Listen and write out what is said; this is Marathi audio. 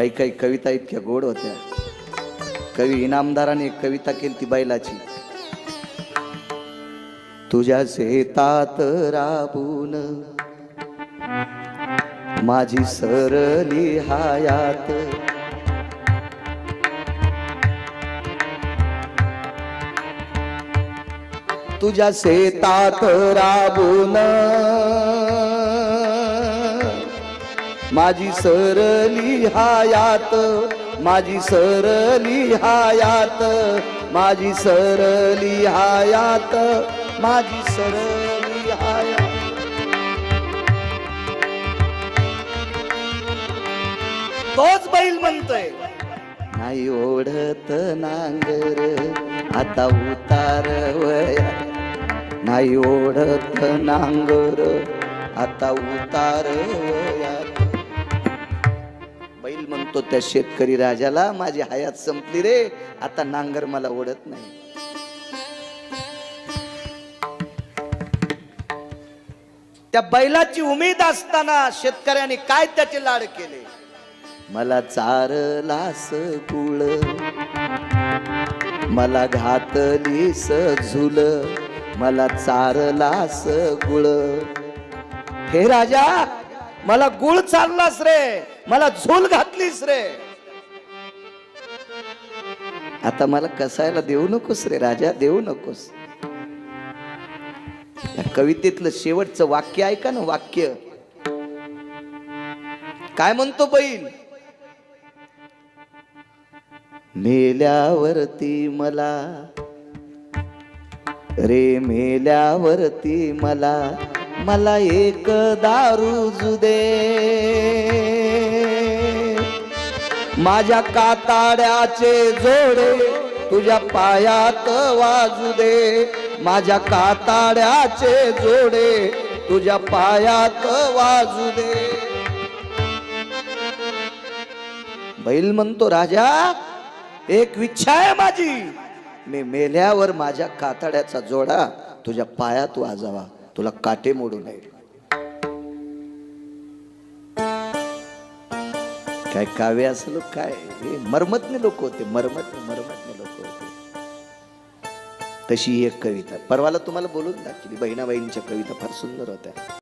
काही काही कविता इतक्या गोड होत्या. कवी इनामदाराने एक कविता केली ती बैलाची. तुझ्या शेतात राबून माझी सरली हयात, तुझ्या शेतात राबून माझी सरली हयात, माझी सरली हयात, माझी सरली हयात, माझी सरली हयात. तोच बैल म्हणतोय, नाही ओढत नांगर आता उतार वया, नाही ओढत नांगर आता उतार वयात. बैल म्हणतो त्या शेतकरी राजाला, माझी हयात संपली रे, आता नांगर मला ओढत नाही. त्या बैलाची उमेद असताना शेतकऱ्याने काय त्याचे लाड केले. मला चारलास गुळ, मला घातलीस झुल, मला चारलास गुळ. हे राजा, मला गुळ चारलास रे, मला झोल घातलीस रे, आता मला कसायला देऊ नकोस रे राजा, देऊ नकोस. या कवितेतलं शेवटचं वाक्य ऐका ना. वाक्य काय म्हणतो बैल. मेल्यावरती मला रे, मेल्यावरती मला, मला एक दारू दे, माझ्या काताड्याचे जोडे तुझ्या पायात वाजू दे, माझ्या काताड्याचे जोडे तुझ्या पायात वाजू दे. बैल म्हणतो, राजा एक इच्छा आहे माझी, मी मेल्यावर माझ्या कातड्याचा जोडा तुझ्या पायात वाजावा, तुला काटे मोडू नये. काय काव्य असलं काय, मर्मज्ञ लोक होते, मर्मज्ञ लोक होते. तशी एक कविता परवाला तुम्हाला बोलून दाखवली. बहिणाबाईंच्या कविता फार सुंदर होत्या.